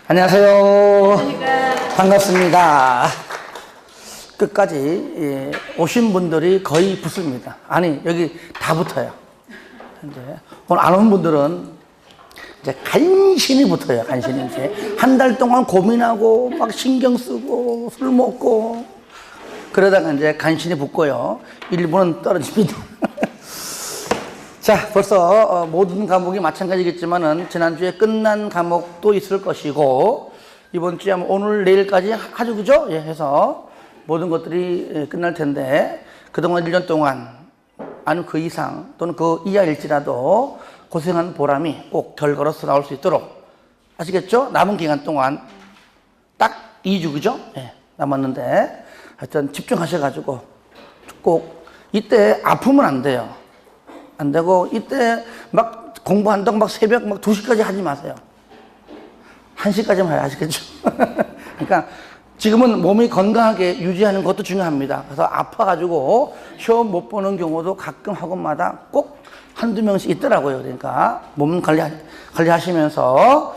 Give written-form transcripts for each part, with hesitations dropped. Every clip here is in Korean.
안녕하세요. 반갑습니다. 끝까지 오신 분들이 거의 붙습니다. 아니, 여기 다 붙어요. 이제 오늘 안 온 분들은 이제 간신히 붙어요. 간신히 이제 한 달 동안 고민하고 막 신경 쓰고 술 먹고 그러다가 이제 간신히 붙고요. 일부는 떨어집니다. 자, 벌써 모든 과목이 마찬가지겠지만은 지난주에 끝난 과목도 있을 것이고 이번 주에 오늘 내일까지 아주 그죠? 예, 해서 모든 것들이 끝날 텐데 그동안 1년 동안 아니면 그 이상 또는 그 이하일지라도 고생한 보람이 꼭 결과로서 나올 수 있도록 아시겠죠? 남은 기간 동안 딱 2주 그죠? 예, 남았는데 하여튼 집중하셔가지고 꼭 이때 아프면 안 돼요. 안 되고 이때 막 공부한다고 막 새벽 막 2시까지 하지 마세요. 1시까지만 해야 아시겠죠? 그러니까 지금은 몸이 건강하게 유지하는 것도 중요합니다. 그래서 아파가지고 시험 못 보는 경우도 가끔 학원마다 꼭 한두 명씩 있더라고요. 그러니까 몸 관리하시면서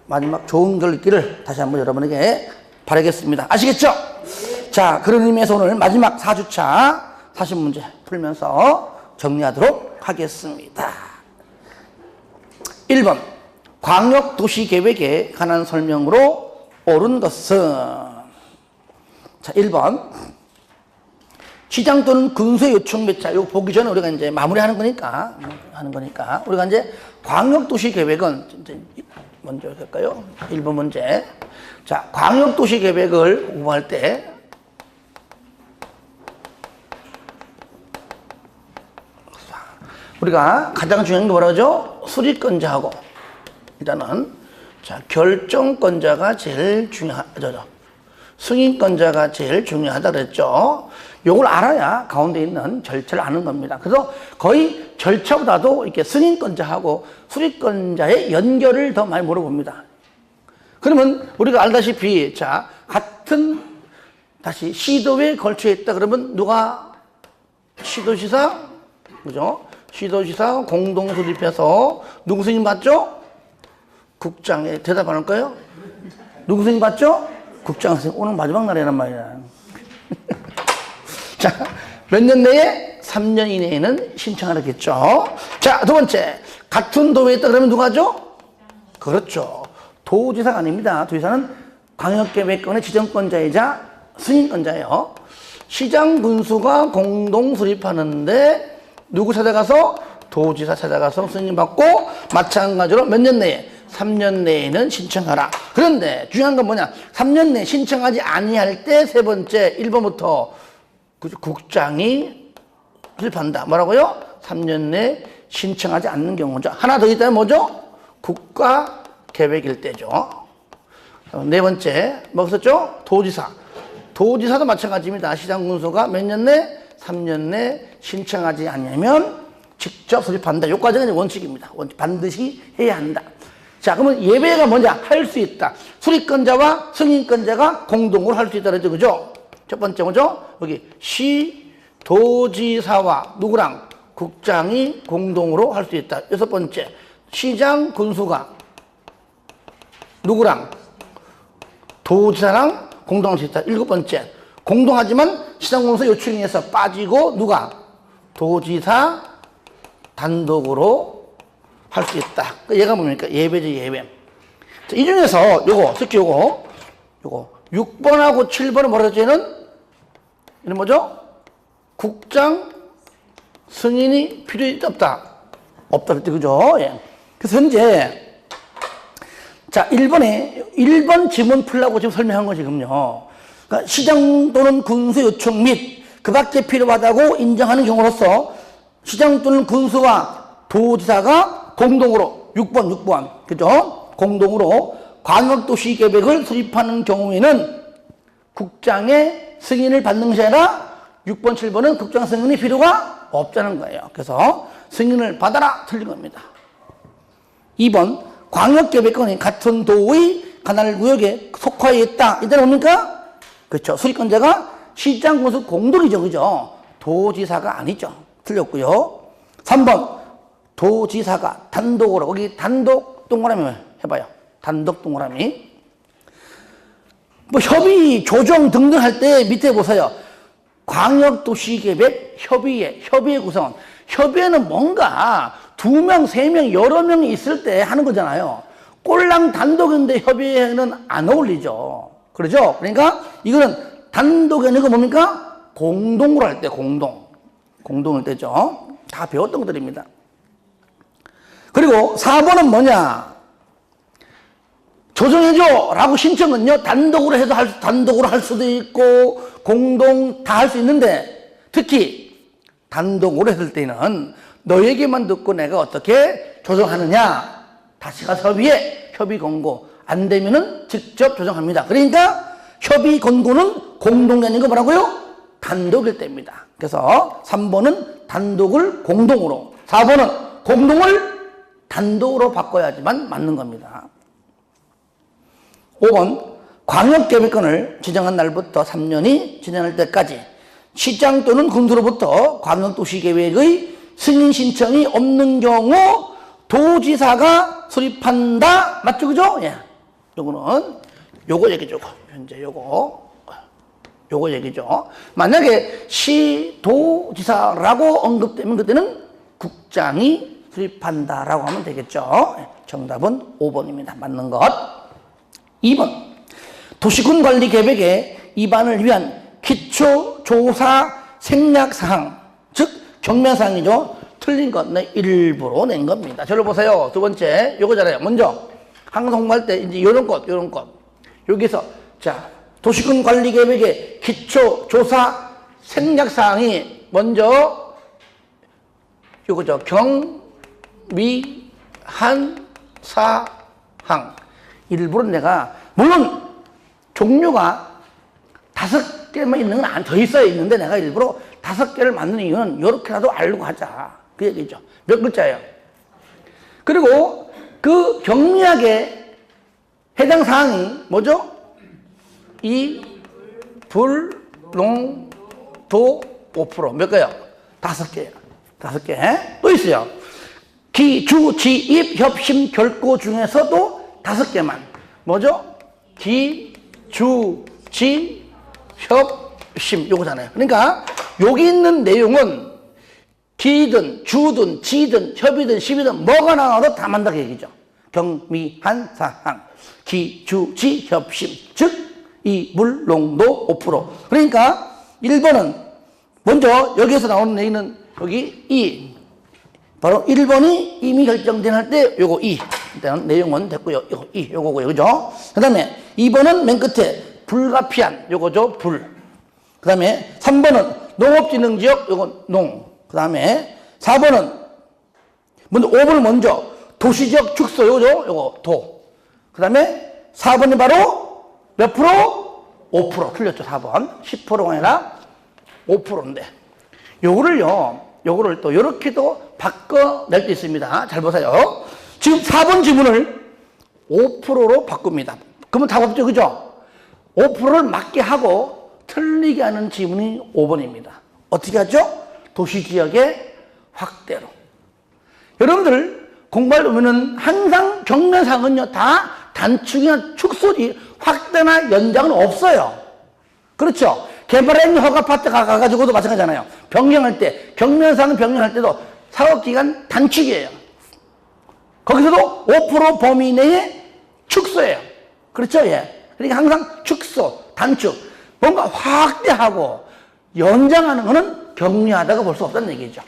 마지막 좋은 결 있기를 다시 한번 여러분에게 바라겠습니다. 아시겠죠? 자, 그런 의미에서 오늘 마지막 4주차 40문제 풀면서 정리하도록 하겠습니다. 1번 광역도시계획에 관한 설명으로 옳은 것은 자 1번 시장 또는 군수의 요청 몇 자 이거 보기 전에 우리가 이제 마무리하는 거니까 우리가 이제 광역도시계획은 이제 먼저 할까요? 1번 문제. 자, 광역도시계획을 공부할 때 우리가 가장 중요한 게 뭐라고 하죠? 수립권자하고 일단은 자 결정권자가 제일 중요하죠. 승인권자가 제일 중요하다 그랬죠. 요걸 알아야 가운데 있는 절차를 아는 겁니다. 그래서 거의 절차보다도 이렇게 승인권자하고 수립권자의 연결을 더 많이 물어봅니다. 그러면 우리가 알다시피 자 같은 다시 시도에 걸쳐 있다 그러면 누가 시도지사 그죠? 시도지사 공동 수립해서 누구 승인 받죠? 국장에 대답 안 할까요? 누구 승인 받죠? 국장 선생님. 오늘 마지막 날이란 말이야. 자, 몇 년 내에? 3년 이내에는 신청하겠죠. 자, 두 번째. 같은 도에 있다 그러면 누가 하죠? 그렇죠. 도지사가 아닙니다. 도지사는 광역계획권의 지정권자이자 승인권자예요. 시장 군수가 공동 수립하는데 누구 찾아가서? 도지사 찾아가서 승인받고 마찬가지로 몇 년 내에? 3년 내에는 신청하라. 그런데 중요한 건 뭐냐? 3년 내에 신청하지 아니할 때 세 번째 1번부터 국장이 수립한다. 뭐라고요? 3년 내에 신청하지 않는 경우죠. 하나 더 있다면 뭐죠? 국가계획일 때죠. 네 번째 뭐 썼죠? 도지사. 도지사도 마찬가지입니다. 시장군수가 몇 년 내? 3년 내 신청하지 않으면 직접 수립한다. 요까지는 원칙입니다. 반드시 해야 한다. 자, 그러면 예배가 뭐냐? 할 수 있다. 수립권자와 승인권자가 공동으로 할 수 있다. 그랬죠? 그죠? 첫 번째 뭐죠? 여기 시, 도지사와 누구랑? 국장이 공동으로 할 수 있다. 여섯 번째, 시장 군수가 누구랑? 도지사랑 공동할 수 있다. 일곱 번째, 공동하지만 시장 군수 요청에서 빠지고 누가? 도지사 단독으로 할 수 있다. 얘가 뭡니까? 예배죠, 예배. 자, 이 중에서 요거, 특히 요거 6번하고 7번은 뭐라 했죠? 얘는 뭐죠? 국장 승인이 필요 없다. 없다. 그죠? 예. 그래서 현재 자, 1번 지문 풀라고 지금 설명한 거 지금요. 그러니까 시장 또는 군수 요청 및 그 밖에 필요하다고 인정하는 경우로서 시장 또는 군수와 도지사가 공동으로 6번 그죠? 공동으로 광역도시계획을 수립하는 경우에는 국장의 승인을 받는 것이 아니라 6번, 7번은 국장 승인이 필요가 없다는 거예요. 그래서 승인을 받아라 틀린 겁니다. 2번 광역계획권이 같은 도의 관할구역에 속하여 있다. 이때는 뭡니까? 그렇죠. 수립권자가 시장 군수 공동이죠. 그죠? 도지사가 아니죠. 틀렸고요. 3번 도지사가 단독으로 거기 단독 동그라미 해봐요. 단독 동그라미. 뭐 협의, 조정 등등 할 때 밑에 보세요. 광역도시계획 협의회 구성원. 협의회는 뭔가 2명, 3명, 여러 명이 있을 때 하는 거잖아요. 꼴랑 단독인데 협의회는 안 어울리죠. 그러죠? 그러니까 이거는 단독이 아니고 뭡니까? 공동으로 할 때, 공동일 때죠. 다 배웠던 것들입니다. 그리고 4번은 뭐냐? 조정해줘! 라고 신청은요, 단독으로 해도 단독으로 할 수도 있고, 공동 다 할 수 있는데, 특히 단독으로 했을 때는 너에게만 듣고 내가 어떻게 조정하느냐? 다시 가서 협의해. 협의 권고. 안 되면은 직접 조정합니다. 그러니까 협의 권고는 공동이 아닌 거 뭐라고요? 단독일 때입니다. 그래서 3번은 단독을 공동으로, 4번은 공동을 단독으로 바꿔야지만 맞는 겁니다. 5번, 광역계획권을 지정한 날부터 3년이 지날 때까지 시장 또는 군수로부터 광역도시계획의 승인 신청이 없는 경우 도지사가 수립한다. 맞죠? 그죠? 예. 요거는, 요거 얘기죠. 현재 요거 얘기죠. 만약에 시도지사라고 언급되면 그때는 국장이 수립한다라고 하면 되겠죠. 정답은 5번입니다. 맞는 것. 2번. 도시군관리계획의 입안을 위한 기초조사 생략사항, 즉 경면사항이죠. 틀린 것 일부로 낸 겁니다. 저를 보세요. 두 번째 요거잖아요. 먼저 항상 공부할 때 이제 요런 것 여기서 자 도시군관리계획의 기초조사 생략사항이 먼저 요거죠. 경미한 사항. 일부러 내가 물론 종류가 5개만 있는 건 더 있어야 있는데 내가 일부러 5개를 만드는 이유는 이렇게라도 알고 하자. 그 얘기죠. 몇 글자예요. 그리고 그 경미하게 해당 사항이 뭐죠? 이, 불, 농, 도, 5%. 몇 개요? 5개예요. 5개. 또 있어요. 기, 주, 지, 입, 협심, 결고 중에서도 5개만. 뭐죠? 기, 주, 지, 협심. 요거잖아요. 그러니까 여기 있는 내용은 기든, 주든, 지든, 협이든, 십이든 뭐가 나와도 다 만다고 얘기죠. 경미한 사항. 기, 주, 지, 협심. 즉, 이, 물, 농도 5%. 그러니까 1번은 먼저 여기에서 나오는 얘기는 여기 이. 바로 1번이 이미 결정된 할 때 요거 이. 일단 내용은 됐고요. 요거 이. 요거고요. 그죠? 그 다음에 2번은 맨 끝에 불가피한. 요거죠. 불. 그 다음에 3번은 농업진흥지역. 요거 농. 그 다음에 4번은 먼저 5번은 먼저 도시지역 축소. 요거죠. 요거 도. 그 다음에 4번이 바로 몇 프로? 5%. 틀렸죠. 4번. 10%가 아니라 5%인데. 요거를 또 요렇게도 바꿔낼 수 있습니다. 잘 보세요. 지금 4번 지문을 5%로 바꿉니다. 그러면 답 없죠. 그죠? 5%를 맞게 하고 틀리게 하는 지문이 5번입니다. 어떻게 하죠? 도시지역의 확대로. 여러분들 공부할 보면은 항상 경면사항은요 다 단축이나 축소지 확대나 연장은 없어요. 그렇죠? 개발행 허가파트 가가지고도 마찬가지잖아요. 변경할 때, 경면사항 변경할 때도 사업기간 단축이에요. 거기서도 5% 범위 내에 축소예요. 그렇죠? 예. 그러니까 항상 축소, 단축. 뭔가 확대하고 연장하는 거는 격리하다고 볼 수 없다는 얘기죠.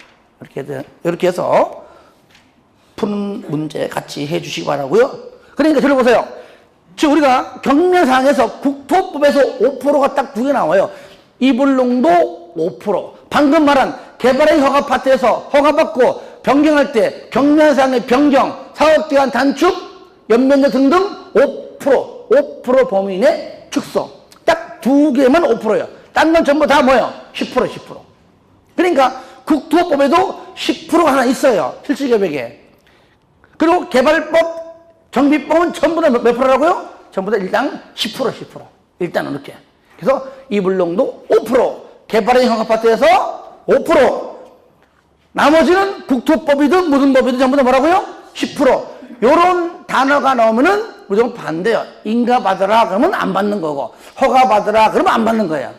이렇게 해서 푸는 문제 같이 해 주시기 바라고요. 그러니까 들어보세요. 지금 우리가 경면사항에서 국토법에서 5%가 딱 2개 나와요. 이불농도 5%. 방금 말한 개발의 허가파트에서 허가받고 변경할 때 경면사항의 변경, 사업기간 단축, 연면제 등등 5% 범위 내 축소. 딱 2개만 5%예요. 딴 건 전부 다 뭐예요? 10%. 그러니까 국토법에도 10%가 하나 있어요. 실질계획에. 그리고 개발법, 정비법은 전부 다 몇 프로라고요? 전부 다 일단 10%. 일단은 이렇게. 그래서 이불농도 5%, 개발의 허가파트에서 5%, 나머지는 국토법이든 무슨 법이든 전부 다 뭐라고요? 10%. 요런 단어가 나오면은 무조건 반대요. 인가 받으라 그러면 안 받는 거고, 허가 받으라 그러면 안 받는 거예요.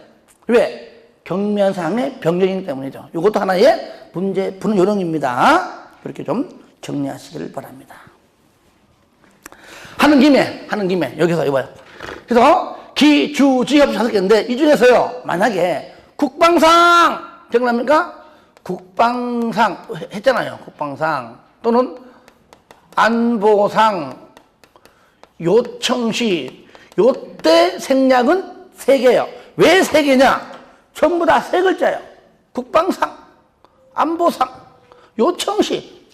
왜? 경면상의 변경이기 때문이죠. 이것도 하나의 문제 푸는 요령입니다. 그렇게 좀 정리하시길 바랍니다. 하는 김에 여기서 이봐요. 그래서 기, 주, 지 합쳐 5개인데 이 중에서요, 만약에 국방상 기억납니까? 국방상 했잖아요. 국방상 또는 안보상, 요청시, 요때 생략은 3개예요. 왜 3개냐? 전부 다 3글자예요. 국방상, 안보상, 요청시.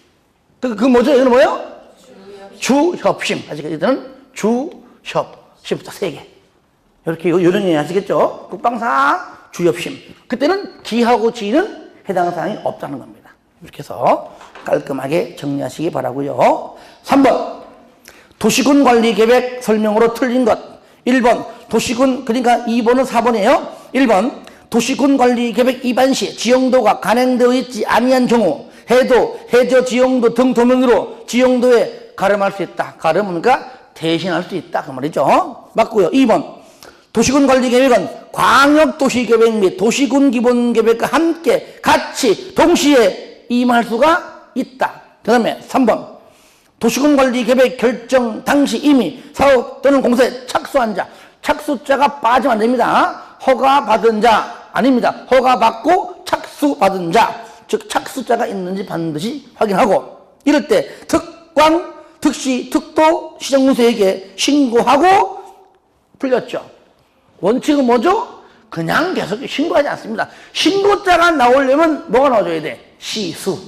그 뭐죠? 이거는 뭐예요? 주협심. 아시겠죠? 이거는 주협심부터 3개. 이렇게 요령이 아시겠죠? 국방상, 주협심. 그때는 기하고 지는 해당 사항이 없다는 겁니다. 이렇게 해서 깔끔하게 정리하시기 바라고요. 3번 도시군 관리 계획 설명으로 틀린 것. 1번 도시군, 그러니까 2번은 4번이에요. 1번 도시군 관리 계획 위반 시 지형도가 간행되어 있지 아니한 경우 해도, 해저 지형도 등 도면으로 지형도에 가름할 수 있다. 가름이니까 대신할 수 있다. 그 말이죠. 맞고요. 2번 도시군 관리 계획은 광역도시계획 및 도시군 기본계획과 함께 같이 동시에 임할 수가 있다. 그 다음에 3번 도시군 관리 계획 결정 당시 이미 사업 또는 공사에 착수한 자, 착수자가 빠지면 안 됩니다. 허가 받은 자 아닙니다. 허가 받고 착수 받은 자, 즉 착수자가 있는지 반드시 확인하고, 이럴 때 특광, 특시, 특도 시정문서에게 신고하고 풀렸죠. 원칙은 뭐죠? 그냥 계속 신고하지 않습니다. 신고자가 나오려면 뭐가 나와줘야 돼? 시수.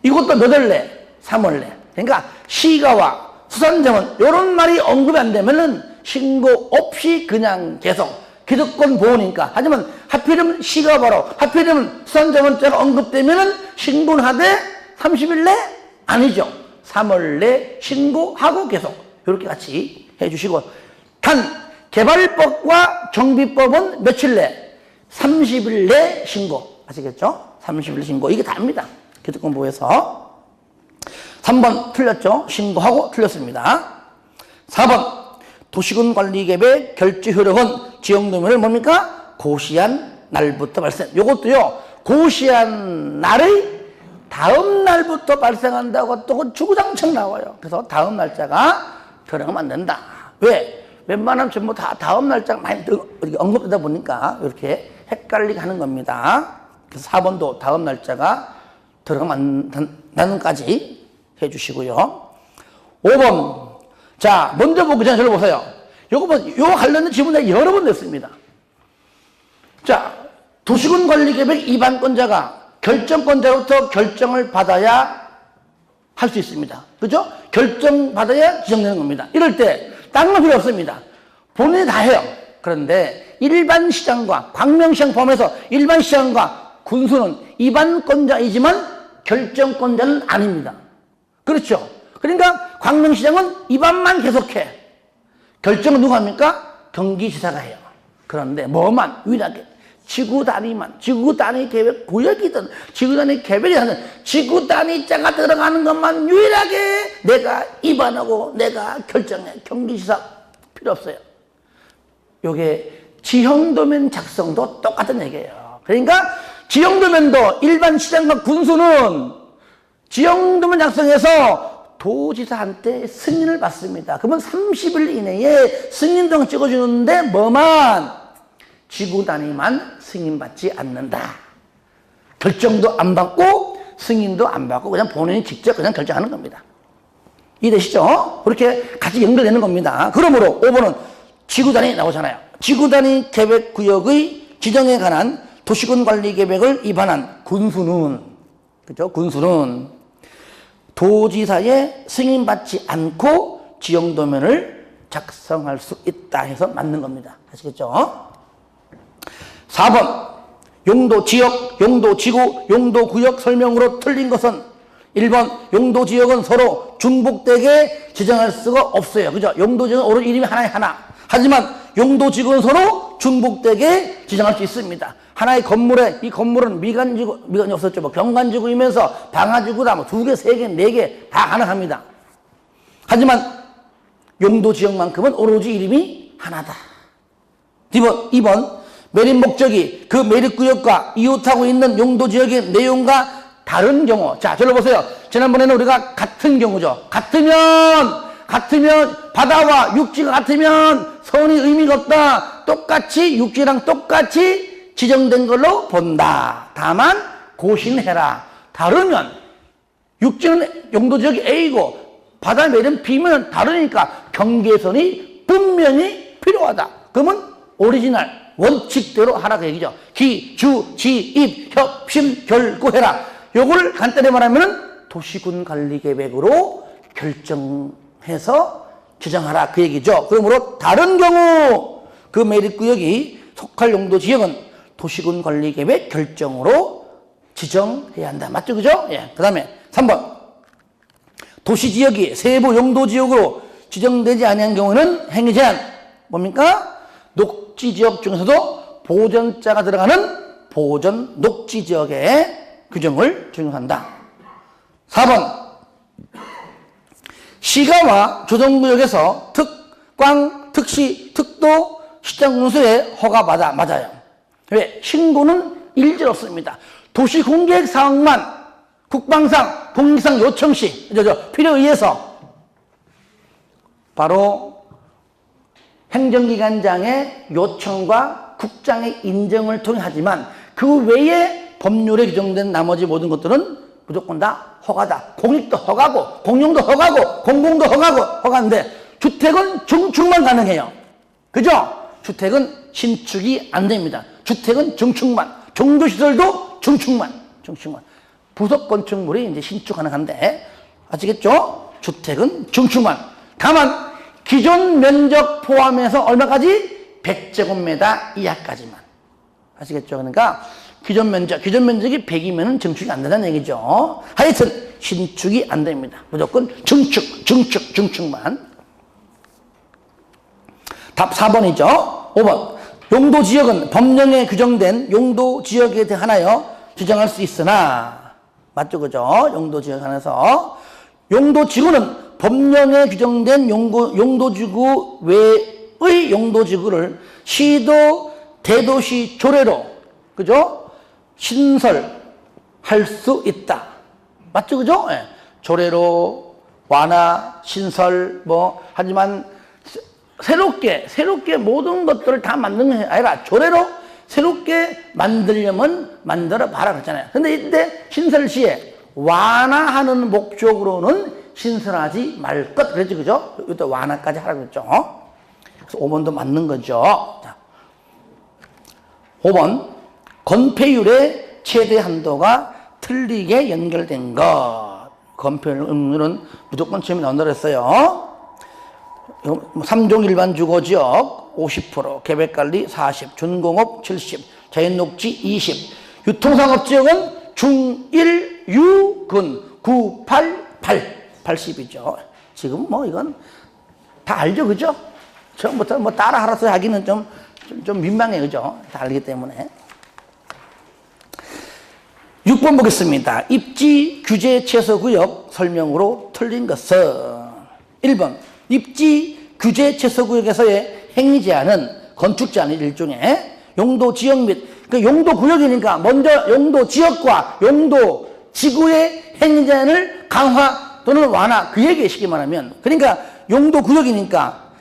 이것도 몇 월래? 3월래. 그러니까 시가와 수산점은 이런 말이 언급이 안 되면은 신고 없이 그냥 계속 기득권 보호니까. 하지만 하필이면 시가 바로, 하필이면 수산점은 자가 언급되면은 신고는 하되 30일 내? 아니죠. 3월 내 신고하고 계속 이렇게 같이 해주시고, 단 개발법과 정비법은 며칠 내? 30일 내 신고. 아시겠죠? 30일 신고. 이게 다입니다. 기득권 보호에서. 3번 틀렸죠? 신고하고 틀렸습니다. 4번 도시군 관리계획 결제 효력은 지역도면을 뭡니까? 고시한 날부터 발생. 요것도요, 고시한 날의 다음 날부터 발생한다고 또 주구장창 나와요. 그래서 다음 날짜가 들어가면 안 된다. 왜? 웬만하면 전부 다 다음 날짜가 많이 언급되다 보니까 이렇게 헷갈리게 하는 겁니다. 그래서 4번도 다음 날짜가 들어가면 안 된다는까지 해주시고요. 5번. 자, 먼저 보기 전에 저를 보세요. 요거 관련된 질문을 여러 번 냈습니다. 자, 도시군 관리계획 위반권자가 결정권자로부터 결정을 받아야 할 수 있습니다. 그죠? 결정받아야 지정되는 겁니다. 이럴 때 다른 건 필요 없습니다. 본인이 다 해요. 그런데 일반 시장과 광명시장 포함해서 일반 시장과 군수는 위반권자이지만 결정권자는 아닙니다. 그렇죠? 그러니까 광명시장은 위반만 계속해. 결정은 누가 합니까? 경기지사가 해요. 그런데 뭐만 유일하게 지구단위 계획 구역이든 지구단위 계획이든 지구단위자가 들어가는 것만 유일하게 내가 위반하고 내가 결정해. 경기지사 필요 없어요. 요게 지형도면 작성도 똑같은 얘기예요. 그러니까 지형도면도 일반 시장과 군수는 지형도면 작성해서 도지사한테 승인을 받습니다. 그러면 30일 이내에 승인등 찍어주는데 뭐만? 지구 단위만 승인받지 않는다. 결정도 안 받고 승인도 안 받고 그냥 본인이 직접 그냥 결정하는 겁니다. 이해되시죠? 그렇게 같이 연결되는 겁니다. 그러므로 5번은 지구 단위 나오잖아요. 지구 단위 계획 구역의 지정에 관한 도시군 관리 계획을 위반한 군수는, 그죠? 군수는 도지사의 승인받지 않고 지형도면을 작성할 수 있다 해서 맞는 겁니다. 아시겠죠? 4번 용도 지역, 용도 지구, 용도 구역 설명으로 틀린 것은 1번 용도 지역은 서로 중복되게 지정할 수가 없어요. 그죠? 용도 지역은 오른 이름이 하나에 하나. 하지만 용도 지구는 서로 중복되게 지정할 수 있습니다. 하나의 건물에, 이 건물은 미간지구, 미간이 없었죠. 뭐 경관지구이면서 방화지구다, 뭐 2개, 3개, 4개 다 가능합니다. 하지만 용도 지역만큼은 오로지 이름이 하나다. 2번 매립 목적이 그 매립구역과 이웃하고 있는 용도 지역의 내용과 다른 경우. 자, 저를 보세요. 지난번에는 우리가 같은 경우죠. 같으면 바다와 육지가 같으면 선이 의미가 없다. 똑같이 육지랑 똑같이 지정된 걸로 본다. 다만 고신해라. 다르면 육지는 용도 지역이 A고 바다 매립은 B면 다르니까 경계선이 분명히 필요하다. 그러면 오리지널 원칙대로 하라 그 얘기죠. 기, 주, 지, 입, 협, 심, 결구해라. 요걸 간단히 말하면 도시군관리계획으로 결정해서 지정하라 그 얘기죠. 그러므로 다른 경우 그 매립구역이 속할 용도 지역은 도시군관리계획 결정으로 지정해야 한다. 맞죠? 그죠? 예. 그 다음에 3번 도시지역이 세부 용도지역으로 지정되지 아니한 경우는 행위제한 뭡니까? 녹지지역 중에서도 보전자가 들어가는 보전 녹지지역의 규정을 적용한다. 4번 시가와 조정구역에서 특광, 특시, 특도, 시장군수에 허가받아. 맞아요. 왜? 신고는 일절 없습니다. 도시공계획 사항만 국방상, 국익상 요청 시, 필요에 의해서 바로 행정기관장의 요청과 국장의 인정을 통해 하지만 그 외에 법률에 규정된 나머지 모든 것들은 무조건 다 허가다. 공익도 허가고, 공용도 허가고, 공공도 허가고, 허가인데 주택은 증축만 가능해요. 그죠? 주택은 신축이 안 됩니다. 주택은 증축만, 종교시설도 증축만. 부속 건축물이 이제 신축 가능한데, 아시겠죠? 주택은 증축만. 다만, 기존 면적 포함해서 얼마까지? 100제곱미터 이하까지만. 아시겠죠? 그러니까, 기존 면적이 100이면 증축이 안 된다는 얘기죠. 하여튼, 신축이 안 됩니다. 무조건 증축만. 답 4번이죠. 5번. 용도지역은 법령에 규정된 용도지역에 대하여 지정할 수 있으나, 맞죠? 그죠? 용도지역 안에서. 용도지구는 법령에 규정된 용도지구 외의 용도지구를 시도, 대도시 조례로, 그죠? 신설할 수 있다. 맞죠? 그죠? 예. 조례로, 완화, 신설, 하지만, 새롭게 모든 것들을 다 만드는 게 아니라 조례로 새롭게 만들려면 만들어 봐라 그랬잖아요. 근데 이때 신설 시에 완화하는 목적으로는 신설하지 말 것. 그랬죠. 그죠? 이때 완화까지 하라고 했죠. 그래서 5번도 맞는 거죠. 자, 5번. 건폐율의 최대 한도가 틀리게 연결된 것. 건폐율은 무조건 시험에 나온다고 그랬어요. 3종 일반 주거지역 50%, 계획관리 40, 준공업 70, 자연녹지 20, 유통상업지역은 중1, 유근 9, 8, 80이죠. 지금 이건 다 알죠, 그죠? 처음부터 따라 알아서 하기는 좀 민망해, 그죠? 다 알기 때문에. 6번 보겠습니다. 입지 규제 최소구역 설명으로 틀린 것은 1번 입지 규제 최소구역에서의 행위 제한은 건축 제한의 일종의 용도 지역 및 용도 구역이니까 먼저 용도 지역과 용도 지구의 행위 제한을 강화 또는 완화 그 얘기에 쉽게 말하면 그러니까 용도 구역이니까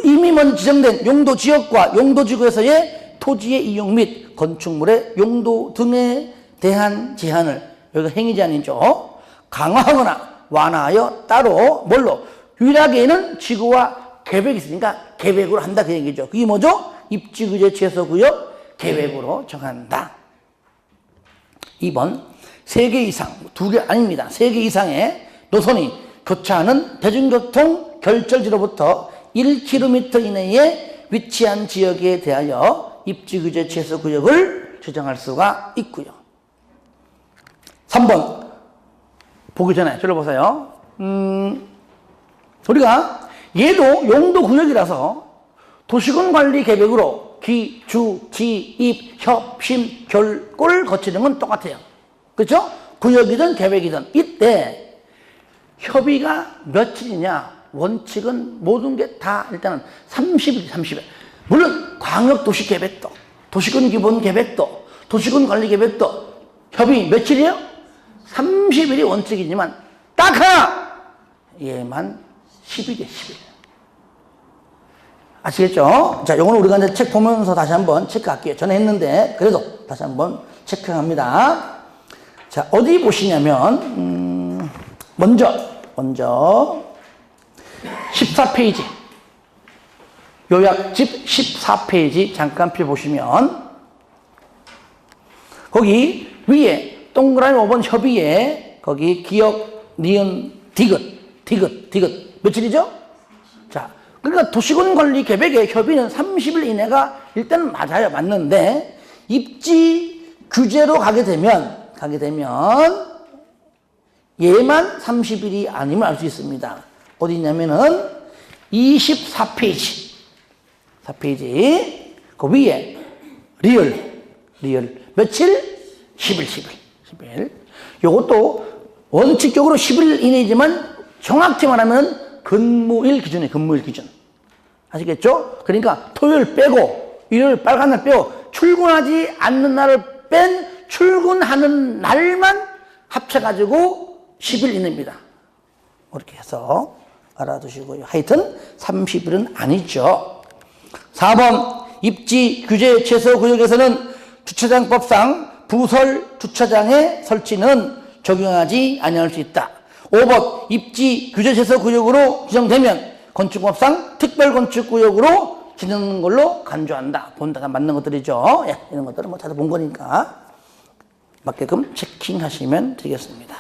이미 먼저 지정된 용도 지역과 용도 지구에서의 토지의 이용 및 건축물의 용도 등에 대한 제한을 여기가 행위 제한이죠. 강화하거나 완화하여 따로 뭘로 유일하게는 지구와 계획이 있으니까 계획으로 한다 그 얘기죠. 그게 뭐죠? 입지규제 최소구역 계획으로 정한다. 2번 3개 이상, 2개 아닙니다. 3개 이상의 노선이 교차하는 대중교통 결절지로부터 1km 이내에 위치한 지역에 대하여 입지규제 최소구역을 지정할 수가 있고요. 3번 보기 전에 저를 보세요. 우리가 얘도 용도구역이라서 도시군관리계획으로 기, 주, 지, 입, 협, 심, 결, 꼴 거치는 건 똑같아요. 그렇죠? 구역이든 계획이든 이때 협의가 며칠이냐? 원칙은 모든 게 다 일단은 30일, 30일. 물론 광역도시계획도, 도시군기본계획도, 도시군관리계획도 협의 며칠이에요? 30일이 원칙이지만 딱 하나! 얘만 10일이에요, 10일. 아시겠죠? 자, 요거는 우리가 이제 책 보면서 다시 한번 체크할게요. 전에 했는데, 그래도 다시 한번 체크합니다. 자, 어디 보시냐면, 먼저 14페이지. 요약집 14페이지 잠깐 펴보시면, 거기 위에 동그라미 5번 협의에, 거기 기역, 니은, 디귿. 며칠이죠? 자, 그러니까 도시군관리계획의 협의는 30일 이내가 일단 맞아요. 맞는데, 입지 규제로 가게 되면, 얘만 30일이 아님을 알 수 있습니다. 어디 있냐면은 24페이지. 4페이지. 그 위에 리얼. 며칠? 10일. 요것도 원칙적으로 10일 이내이지만 정확히 말하면 근무일 기준. 아시겠죠? 그러니까 토요일 빼고, 일요일 빨간 날 빼고, 출근하지 않는 날을 뺀 출근하는 날만 합쳐가지고 10일 이내입니다. 이렇게 해서 알아두시고요. 하여튼 30일은 아니죠. 4번 입지 규제 최소 구역에서는 주차장법상 부설 주차장의 설치는 적용하지 아니할 수 있다. 5번 입지 규제 최소 구역으로 지정되면 건축법상 특별건축구역으로 지정하는 걸로 간주한다. 본다가 맞는 것들이죠. 예, 이런 것들은 뭐 다들 본 거니까 맞게끔 체킹하시면 되겠습니다.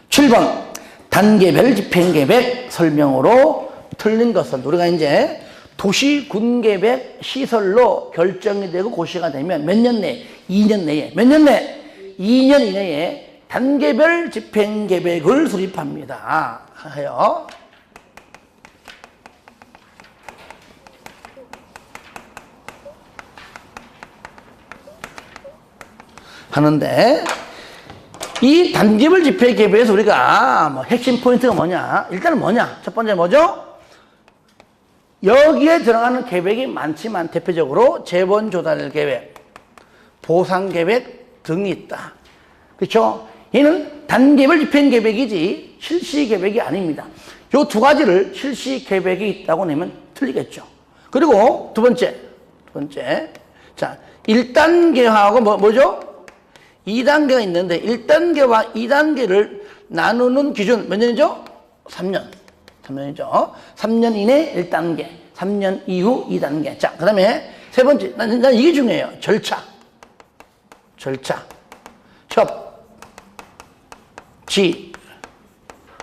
7번 단계별 집행계획 설명으로 틀린 것은, 우리가 이제 도시군계획 시설로 결정이 되고 고시가 되면 몇 년 내에? 2년 내에. 몇 년 내에? 2년 이내에 단계별 집행계획을 수립합니다. 해요. 하는데, 이 단계별 집행계획에서 우리가 뭐 핵심 포인트가 뭐냐? 일단은 뭐냐? 첫 번째 뭐죠? 여기에 들어가는 계획이 많지만 대표적으로 재본조달계획, 보상계획 등이 있다. 그렇죠? 얘는 단계별 집행계획이지 실시계획이 아닙니다. 요 두 가지를 실시계획이 있다고 내면 틀리겠죠. 그리고 두 번째. 자, 1단계하고 뭐죠? 2단계가 있는데 1단계와 2단계를 나누는 기준 몇 년이죠? 3년이죠. 3년 이내 1단계, 3년 이후 2단계. 자, 그 다음에 세 번째, 난 이게 중요해요. 절차. 협, 지,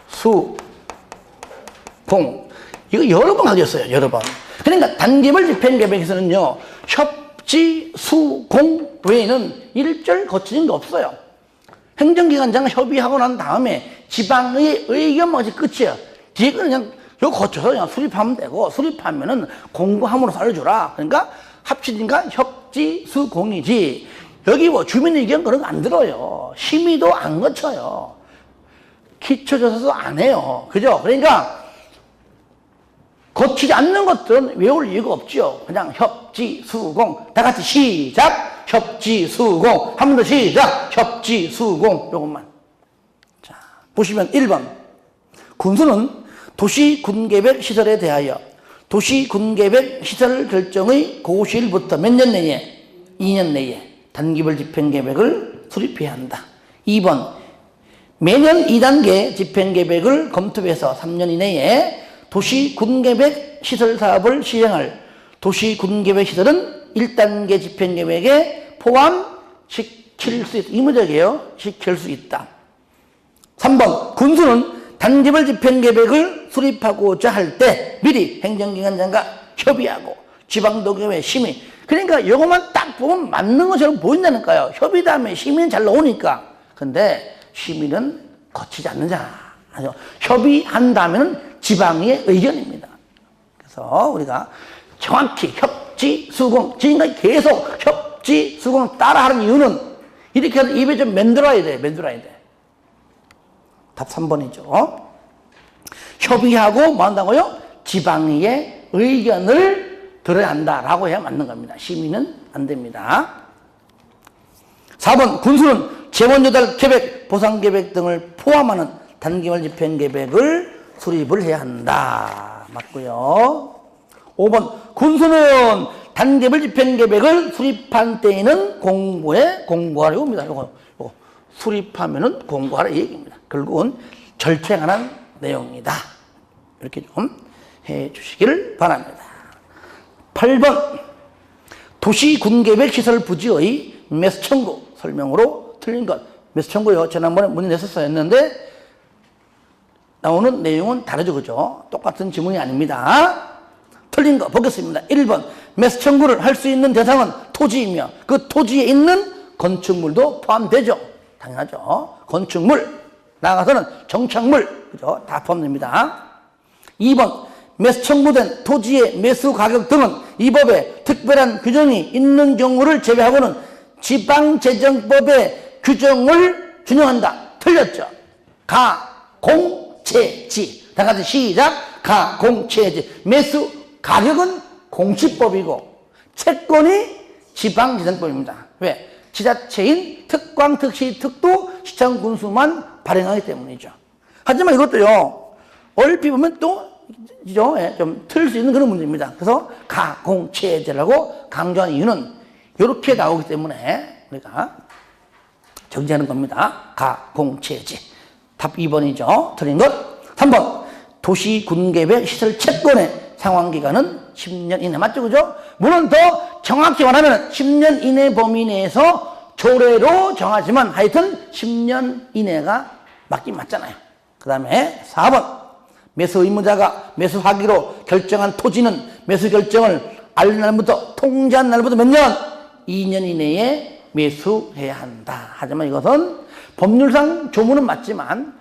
수, 공. 이거 여러 번 하겠어요. 여러 번. 그러니까 단계별 집행계획에서는요, 협지, 수, 공 외에는 일절 거치는 게 없어요. 행정기관장과 협의하고 난 다음에 지방의 의견만 끝이야. 뒤에 그냥 이거 거쳐서 그냥 수립하면 되고, 수립하면은 공고함으로 살려주라. 그러니까 합치니까 협지, 수, 공이지. 여기 뭐 주민 의견 그런 거 안 들어요. 심의도 안 거쳐요. 기초조사도 안 해요. 그죠? 그러니까 거치지 않는 것들은 외울 이유가 없죠. 그냥 협지, 수, 공. 다 같이 시작! 협지, 수, 공. 한 번 더 시작! 협지, 수, 공. 요것만. 자, 보시면 1번. 군수는 도시군계획 시설에 대하여 도시군계획 시설 결정의 고시일부터 몇 년 내에? 2년 내에 단계별 집행계획을 수립해야 한다. 2번. 매년 2단계 집행계획을 검토해서 3년 이내에 도시군계획 시설 사업을 시행할 도시군계획 시설은 1단계 집행계획에 포함시킬 수 있다. 의무적이에요. 시킬 수 있다. 3번. 군수는 단계별 집행계획을 수립하고자 할 때 미리 행정기관장과 협의하고 지방도교회 심의. 그러니까 이것만 딱 보면 맞는 것처럼 보인다니까요. 협의 다음에 심의는 잘 나오니까. 근데 심의는 거치지 않느냐. 협의한 다음에는 지방의 의견입니다. 그래서 우리가 정확히 협지, 수공, 지금까지 계속 협지, 수공 따라하는 이유는 이렇게 해서 입에 좀 만들어야 돼. 답 3번이죠. 협의하고 뭐 한다고요? 지방의의 의견을 들어야 한다라고 해야 맞는 겁니다. 심의는 안 됩니다. 4번 군수는 재원조달 계획, 보상계획 등을 포함하는 단기말 집행계획을 수립을 해야 한다. 맞고요. 5번 군수는 단계별 집행계획을 수립한 때에는 공고하라고 합니다. 요거 수립하면은 공고하라 이 얘기입니다. 결국은 절차에 관한 내용이다. 이렇게 좀 해주시기를 바랍니다. 8번 도시군계획 시설 부지의 매수 청구 설명으로 틀린 것. 매수 청구요. 지난번에 문의 냈었어야 했는데 나오는 내용은 다르죠. 그죠? 똑같은 지문이 아닙니다. 틀린 거 보겠습니다. 1번 매수 청구를 할 수 있는 대상은 토지이며 그 토지에 있는 건축물도 포함되죠. 당연하죠. 건축물 나가서는 정착물 그죠? 다 포함됩니다. 2번 매수 청구된 토지의 매수 가격 등은 이 법에 특별한 규정이 있는 경우를 제외하고는 지방재정법의 규정을 준용한다. 틀렸죠. 가공채지. 다 같이 시작. 가공채지. 매수 가격은 공시법이고 채권이 지방재정법입니다. 왜? 지자체인 특광, 특시, 특도, 시청, 군수만 발행하기 때문이죠. 하지만 이것도요, 얼핏 보면 또, 좀 틀릴 수 있는 그런 문제입니다. 그래서 가공채제라고 강조한 이유는 이렇게 나오기 때문에 우리가 정지하는 겁니다. 가공채제. 답 2번이죠. 틀린 것. 3번. 도시군계획 시설 채권의 상환기간은 10년 이내. 맞죠? 그죠? 물론 더 정확히 말하면 10년 이내 범위 내에서 조례로 정하지만 하여튼 10년 이내가 맞긴 맞잖아요. 그 다음에 4번. 매수 의무자가 매수하기로 결정한 토지는 매수 결정을 알린 날부터 통지한 날부터 몇 년? 2년 이내에 매수해야 한다. 하지만 이것은 법률상 조문은 맞지만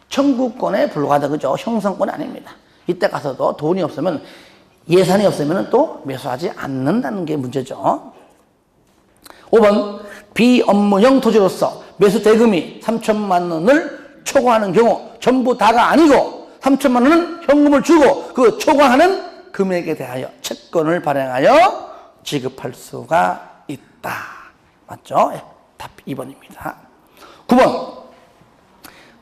청구권에 불과하다. 그죠? 형성권이 아닙니다. 이때 가서도 돈이 없으면 예산이 없으면 또 매수하지 않는다는 게 문제죠. 5번 비업무용 토지로서 매수 대금이 3천만 원을 초과하는 경우 전부 다가 아니고 3천만 원은 현금을 주고 그 초과하는 금액에 대하여 채권을 발행하여 지급할 수가 있다. 맞죠? 답 2번입니다. 9번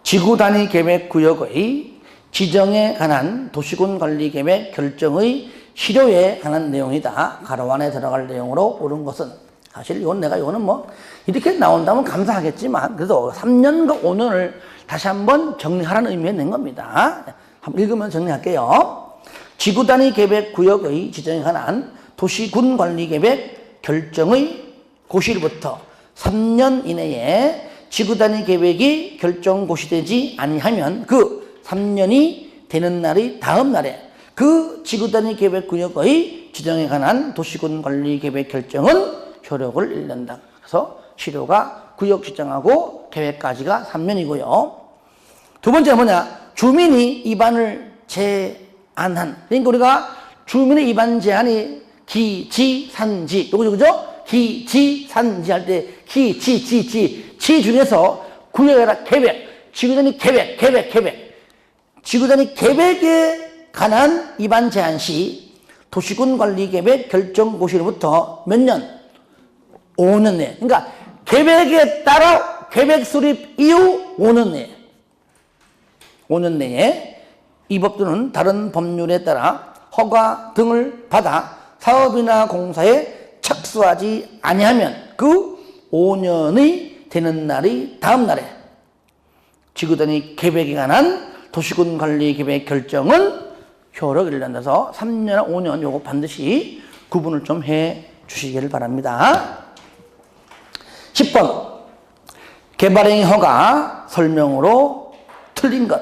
지구단위 계획구역의 지정에 관한 도시군 관리계획 결정의 실효에 관한 내용이다. 가로 안에 들어갈 내용으로 옳은 것은 사실 이거는 뭐 이렇게 나온다면 감사하겠지만 그래도 3년과 5년을 다시 한번 정리하라는 의미에 낸 겁니다. 한번 읽으면 정리할게요. 지구단위 계획구역의 지정에 관한 도시군 관리계획 결정의 고시일부터 3년 이내에 지구단위 계획이 결정 고시되지 아니하면 그 3년이 되는 날의 다음 날에 그 지구단위 계획구역의 지정에 관한 도시군 관리계획 결정은 효력을 잃는다. 그래서 실효가 구역 지정하고 계획까지가 3년이고요. 두 번째 뭐냐? 주민이 위반을 제한한. 그러니까 우리가 주민의 위반 제한이 기지산지. 그죠? 기지산지 할 때 지 중에서 구역이라 계획, 지구단위 계획. 지구단위 계획에 관한 위반 제한 시 도시군 관리계획 결정 고시로부터 몇 년? 5년 내에. 그러니까 계획에 따라 계획 수립 이후 5년 내에. 5년 내에 이 법도는 다른 법률에 따라 허가 등을 받아 사업이나 공사에 착수하지 아니하면 그 5년의 되는 날이 다음 날에 지구단위 계획에 관한 도시군 관리 계획 결정은 효력을 잃는다서 3년, 5년 요거 반드시 구분을 좀 해 주시기를 바랍니다. 10번 개발행위 허가 설명으로 틀린 것.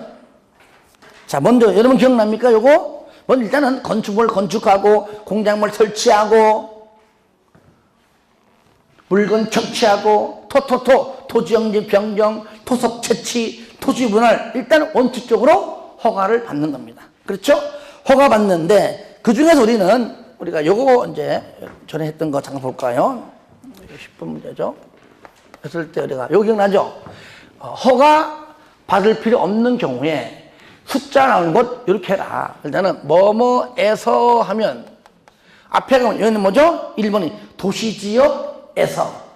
자, 먼저 여러분 기억납니까? 요거 먼저 일단은 건축물 건축하고 공작물 설치하고 물건 청취하고 토지용지 변경, 토속 채취, 토지 분할 일단 원칙적으로 허가를 받는 겁니다. 그렇죠? 허가 받는데 그 중에서 우리가 요거 이제 전에 했던 거 잠깐 볼까요? 10번 문제죠. 했을 때 우리가 요 기억나죠? 허가 받을 필요 없는 경우에 숫자 나오는 곳 이렇게 해라. 일단은 뭐뭐에서 하면 앞에 가면 여기는 뭐죠? 1번이 도시지역에서,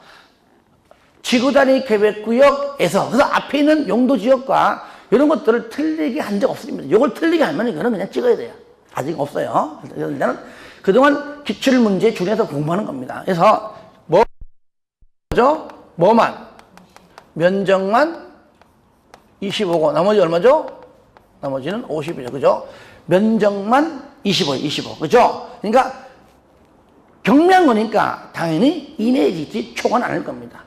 지구단위 계획구역에서. 그래서 앞에 있는 용도지역과 이런 것들을 틀리게 한 적 없습니다. 이걸 틀리게 하면 이거는 그냥 찍어야 돼요. 아직 없어요. 일단은 그동안 기출문제 중에서 공부하는 겁니다. 그래서 뭐죠? 뭐만, 면적만 25고 나머지 얼마죠? 나머지는 50이죠. 그죠? 면적만 25. 그죠? 그러니까 경미한 거니까 당연히 이내지지 초과는 않을 겁니다.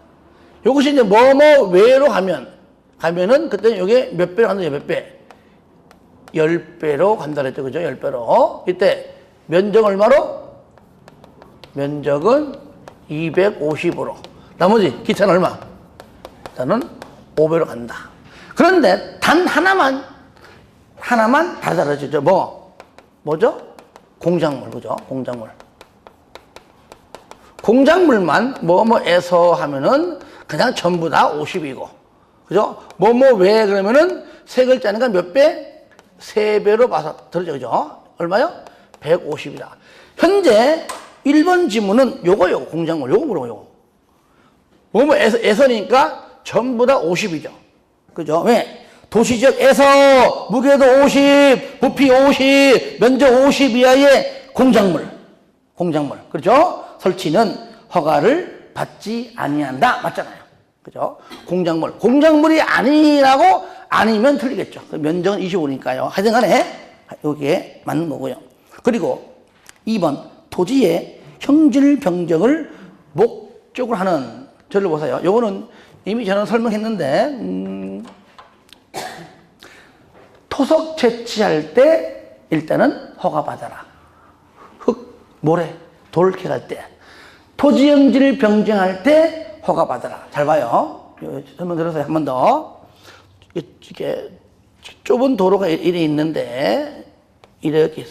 이것이 이제 뭐뭐 외로 가면은 그때 이게 몇 배로 간다, 몇 배? 10배로 간다 그랬죠. 그죠? 10배로. 이때 면적 얼마로? 면적은 250으로. 나머지 기차는 얼마? 일단은 5배로 간다. 그런데 단 하나만 다르죠. 뭐죠? 공작물. 그죠? 공작물만 뭐뭐에서 하면은 그냥 전부 다 50이고. 그죠? 뭐뭐 왜 그러면은 세 글자니까 몇 배? 3배로 봐서 들어죠. 그죠? 얼마요? 150이다. 현재 1번 지문은 요거 공작물 요거 물어요. 뭐뭐에서니까 전부 다 50이죠. 그죠? 왜? 도시지역에서 무게도 50, 부피 50, 면적 50 이하의 공작물. 그렇죠? 설치는 허가를 받지 아니한다. 맞잖아요. 그죠? 공작물이 아니면 틀리겠죠. 면적은 25니까요. 하여튼 간에 여기에 맞는 거고요. 그리고 2번 토지의 형질 변경을 목적으로 하는, 저를 보세요. 요거는 이미 저는 설명했는데 토속 채취할 때 일단은 허가 받아라. 흙, 모래, 돌 캐갈 때, 토지 형질 변경할 때 허가 받아라. 잘 봐요. 설명 들어서요. 한 번 더. 이게 좁은 도로가 이래 있는데 이렇게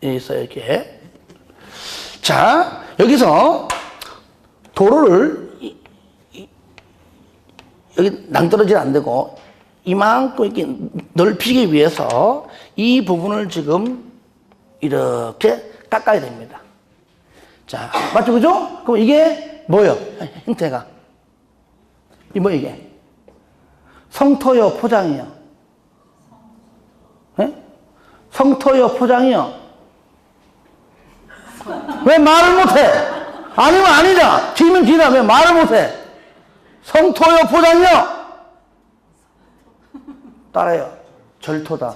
있어요. 이렇게. 자, 여기서 도로를 여기 낭떠러지는 안 되고 이만큼 이렇게 넓히기 위해서 이 부분을 지금 이렇게 깎아야 됩니다. 자, 맞죠? 그죠? 그럼 이게 뭐예요? 형태가. 이게? 성토요, 포장이요? 네? 성토요, 포장이요? 왜 말을 못해? 아니면 아니다. 뒤면 뒤다. 왜 말을 못해? 성토요, 포장이요? 따라요. 절토다.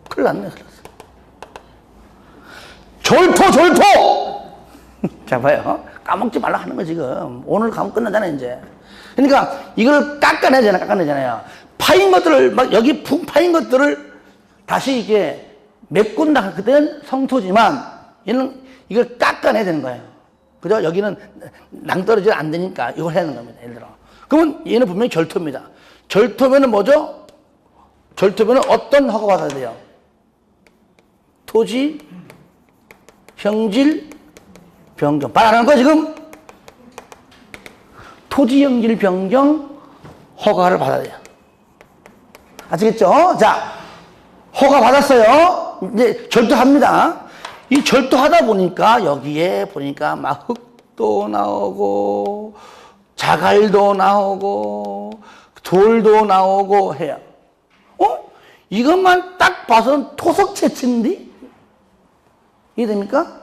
큰일 났네. 절토! 자, 봐요. 까먹지 말라 하는 거 지금. 오늘 가면 끝나잖아요, 이제. 그러니까 이걸 깎아내잖아요. 파인 것들을, 여기 푹 파인 것들을 다시 이게 메꾼다. 그때는 성토지만, 얘는 이걸 깎아내야 되는 거예요. 그죠? 여기는 낭떠러지 안 되니까 이걸 해야 하는 겁니다. 예를 들어. 그러면 얘는 분명히 절토입니다. 절토면은 뭐죠? 절토면은 어떤 허가가 받아야 돼요? 토지, 형질, 변경. 말하는 거 지금? 토지, 형질, 변경 허가를 받아야 돼요. 아시겠죠? 자, 허가 받았어요. 이제 절도합니다. 이 절도하다 보니까 여기에 보니까 막 흙도 나오고 자갈도 나오고 돌도 나오고 해요. 이것만 딱 봐서는 토속 채취인데? 이해됩니까?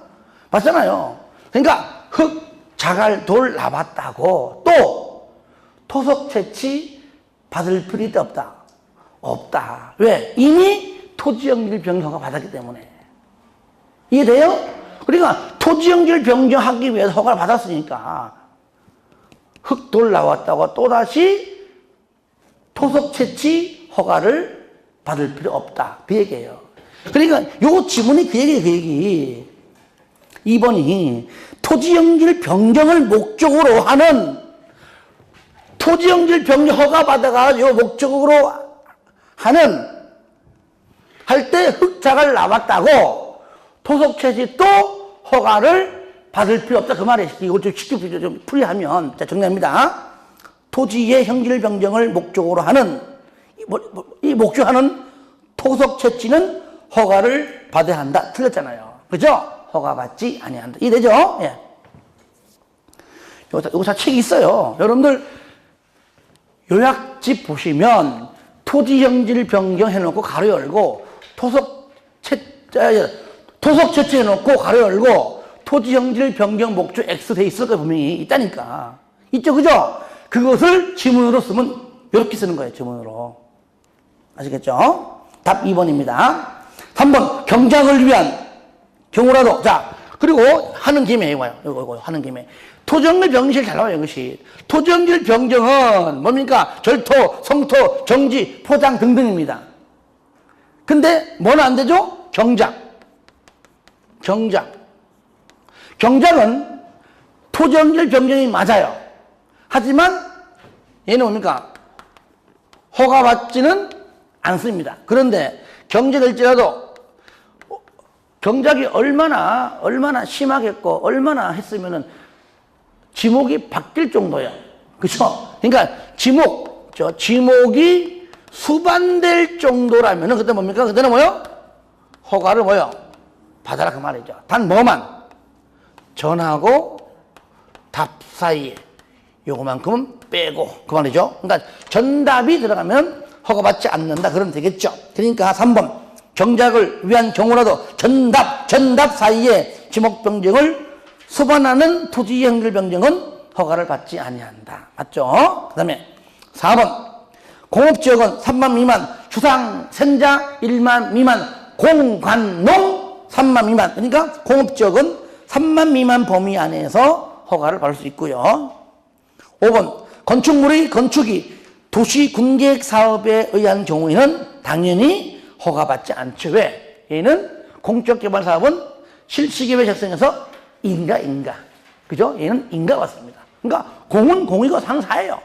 맞잖아요. 그러니까 흙, 자갈, 돌 나봤다고 또 토속 채취 받을 필요도 없다. 왜? 이미 토지형질 변경허가 받았기 때문에. 이해돼요? 그러니까 토지형질 변경하기 위해서 허가를 받았으니까 흙, 돌 나왔다고 또다시 토속 채취 허가를 받을 필요 없다. 그 얘기예요. 그러니까 요 지문이 그 얘기. 2번이 토지형질 변경을 목적으로 하는, 토지형질 변경 허가 받아가지고 목적으로 하는, 할 때 흙자갈 나왔다고 토속 채취 또 허가를 받을 필요 없다. 그 말이에요. 이걸 좀 쉽게 좀 풀이하면. 자, 정리합니다. 토지의 형질 변경을 목적으로 하는 이 목적하는 토속 채취는 허가를 받아야 한다. 틀렸잖아요. 그죠? 허가받지 아니한다. 이해되죠? 예. 요거 다 책이 있어요. 여러분들 요약집 보시면 토지 형질 변경 해놓고 가로 열고 토속 채취 해놓고 가로 열고 토지 형질 변경 목적 X 돼 있을 거예요. 분명히 있다니까. 있죠, 그죠? 그것을 지문으로 쓰면 이렇게 쓰는 거예요. 지문으로. 아시겠죠? 답 2번입니다. 3번 경작을 위한 경우라도. 자, 그리고 하는 김에 이거 하는 김에 토지형질 변경실 잘 나와요. 이것이 토지형질 변경은 뭡니까? 절토, 성토, 정지, 포장 등등입니다. 근데 뭐는 안 되죠? 경작은 토지형질 변경이 맞아요. 하지만 얘는 뭡니까? 허가받지는 않습니다. 그런데 경작일지라도 경작이 얼마나 심하겠고 얼마나 했으면은 지목이 바뀔 정도예요. 그죠? 그러니까 지목이 수반될 정도라면은 그때 뭡니까? 그때는 뭐요? 허가를 뭐요? 받아라 그 말이죠. 단 뭐만 전하고 답 사이에 요거만큼은 빼고 그 말이죠. 그러니까 전답이 들어가면 허가받지 않는다. 그러면 되겠죠. 그러니까 3번 경작을 위한 경우라도 전답 사이에 지목 변경을 수반하는 토지 형질 변경은 허가를 받지 아니한다. 맞죠? 그 다음에 4번 공업지역은 3만 미만 주상 생자 1만 미만 공관농 3만 미만. 그러니까 공업지역은 3만 미만 범위 안에서 허가를 받을 수 있고요. 5번 건축물의 건축이 도시 군계획 사업에 의한 경우에는 당연히 허가받지 않죠. 왜? 얘는 공적개발 사업은 실시계획 작성에서 인가. 그죠? 얘는 인가 같습니다. 그러니까 공은 공이고 상사예요.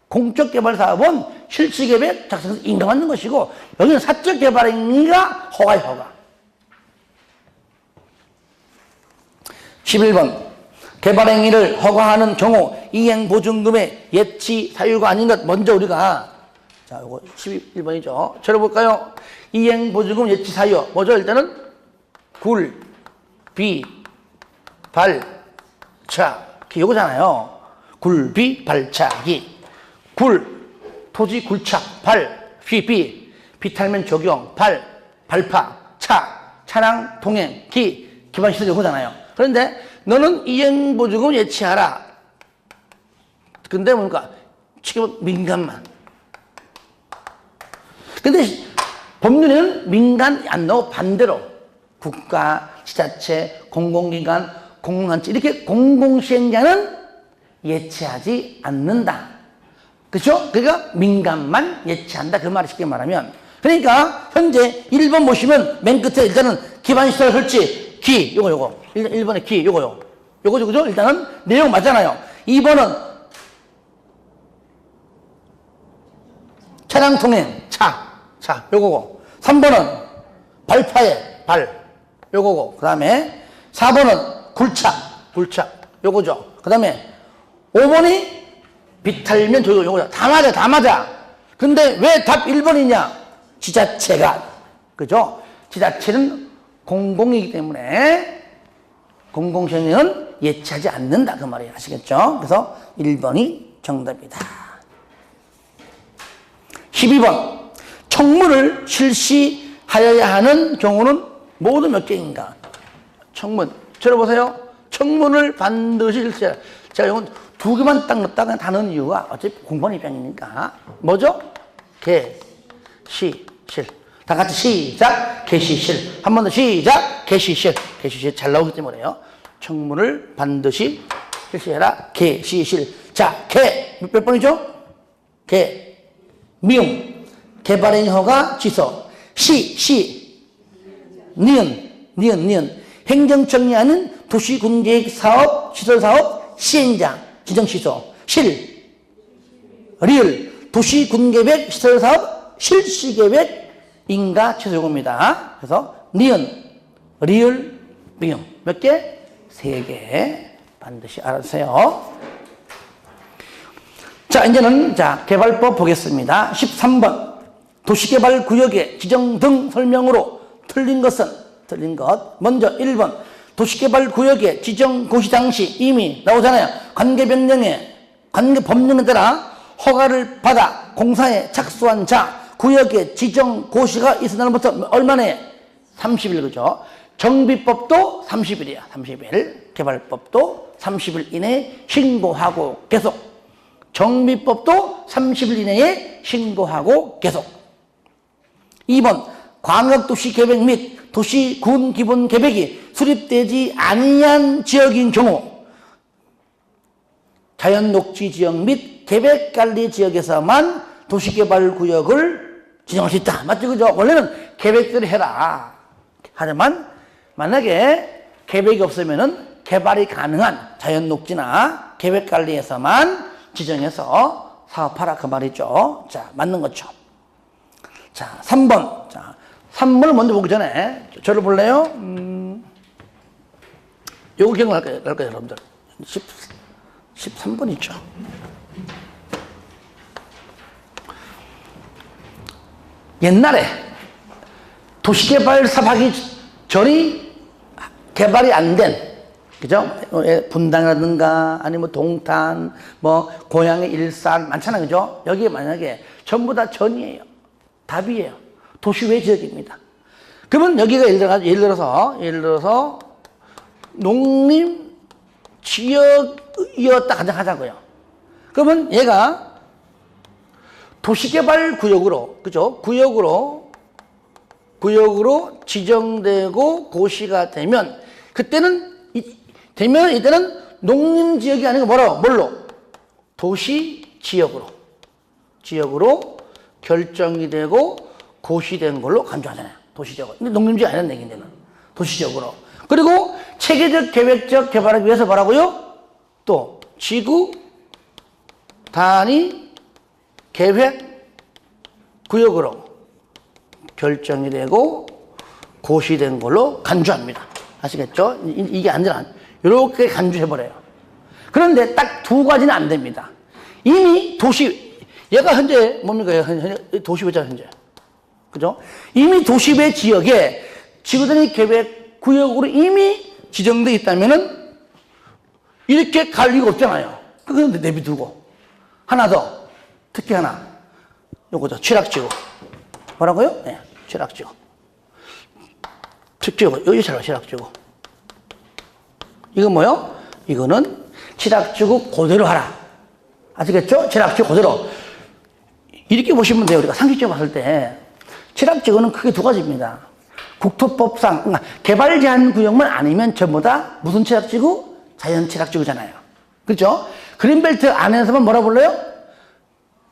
공적개발 사업은 실시계획 작성에서 인가 맞는 것이고 여기는 사적개발행위가 허가예요. 허가. 11번 개발행위를 허가하는 경우 이행보증금의 예치 사유가 아닌 것. 먼저 우리가 자 이거 11번이죠. 들어볼까요? 이행보증금 예치 사유 뭐죠? 일단은 굴, 비, 발, 차, 기 요거잖아요. 굴, 비, 발, 차, 기. 굴, 토지 굴착. 발, 비 탈면 적용. 발, 발파. 차, 차량 통행. 기, 기반시설 요거잖아요. 그런데 너는 이행보증금 예치하라. 근데 뭡니까? 지금 민간만. 근데 법률에는 민간 안 넣어. 반대로 국가, 지자체, 공공기관, 공공단체 이렇게 공공시행자는 예치하지 않는다. 그렇죠? 그러니까 민간만 예치한다. 그 말을 쉽게 말하면. 그러니까 현재 1번 보시면 맨 끝에 일단은 기반시설 설치 기 요거 1번에 기 요거죠. 그죠? 일단은 내용 맞잖아요. 2번은 차량 통행 차 요거고 3번은 발파에 발 요거고 그 다음에 4번은 굴착 요거죠. 그 다음에 5번이 비탈면 요거죠. 다 맞아. 근데 왜 답 1번이냐? 지자체가 그죠? 지자체는 공공이기 때문에 공공시행은 예치하지 않는다. 그 말이에요. 아시겠죠? 그래서 1번이 정답이다. 12번 청문을 실시하여야 하는 경우는 모두 몇 개인가? 청문. 들어보세요. 청문을 반드시 실시해야. 제가 이건 2개만 딱 넣었다가 다 넣은 이유가 어차피 공무원 입장이니까. 뭐죠? 개, 시, 실. 다 같이 시작. 개시실. 한 번 더 시작. 개시실. 개시실 잘 나오기 때문에요. 청문을 반드시 실시해라. 개시실. 자, 개. 몇 번이죠? 개. 미용. 개발행위 허가 취소. 니은. 행정청리하는 도시군계획 사업, 시설사업 시행자 지정 취소. 리을. 도시군계획 시설사업 실시계획 인가 취소 요구입니다. 그래서 니은, 리을, 미용. 몇 개? 3개. 반드시 알아주세요. 자, 이제는 자, 개발법 보겠습니다. 13번. 도시개발구역의 지정 등 설명으로 틀린 것. 먼저 1번. 도시개발구역의 지정 고시 당시 이미 나오잖아요. 관계법령에 따라 허가를 받아 공사에 착수한 자, 구역의 지정 고시가 있은 날부터 얼마나 30일, 그죠? 정비법도 30일이야. 30일. 개발법도 30일 이내에 신고하고 계속. 정비법도 30일 이내에 신고하고 계속. 2번. 광역도시계획 및 도시군기본계획이 수립되지 아니한 지역인 경우 자연녹지 지역 및 계획관리지역에서만 도시개발구역을 지정할 수 있다. 맞죠? 그죠? 원래는 계획대로 해라. 하지만 만약에 계획이 없으면은 개발이 가능한 자연녹지나 계획관리에서만 지정해서 사업하라. 그 말이죠. 자, 맞는 거죠. 자, 3번. 자, 3번을 먼저 보기 전에 저를 볼래요? 요거 기억날까요, 여러분들? 13번 있죠. 옛날에 도시개발 사업하기 전이 개발이 안 된, 그죠? 분당이라든가 아니면 동탄, 뭐 고향의 일산 많잖아요, 그죠? 여기에 만약에 전부 다 전이에요. 답이에요. 도시외 지역입니다. 그러면 여기가 예를 들어서 농림 지역이었다 가정하자고요. 그러면 얘가 도시개발 구역으로, 그죠? 구역으로 지정되고 고시가 되면, 이때는 농림 지역이 아니고 뭘로? 도시 지역으로 결정이 되고 고시된 걸로 간주하잖아요. 도시적으로. 근데 농림지가 아니라는 얘기인데는. 도시적으로. 그리고 체계적 계획적 개발하기 위해서 뭐라고요? 또 지구 단위 계획 구역으로 결정이 되고 고시된 걸로 간주합니다. 아시겠죠? 이게 아니라 이렇게 간주해버려요. 그런데 딱 두 가지는 안 됩니다. 이미 얘가 현재 뭡니까? 도시배잖아요, 현재. 그죠? 이미 도시배 지역에 지구단위 계획 구역으로 이미 지정되어 있다면은 이렇게 갈 이유가 없잖아요. 그건 내비두고. 하나 더. 특히 하나. 요거죠. 취락지구. 뭐라고요? 네. 취락지구. 특지구. 여기 취락지구. 이건 뭐요? 이거는 취락지구 그대로 하라. 아시겠죠? 취락지구 그대로. 이렇게 보시면 돼요. 우리가 상식적으로 봤을 때. 취락지구는 크게 두 가지입니다. 국토법상, 그러니까 개발 제한 구역만 아니면 전부 다 무슨 취락지구? 자연 취락지구잖아요. 그렇죠? 그린벨트 안에서만 뭐라 불러요?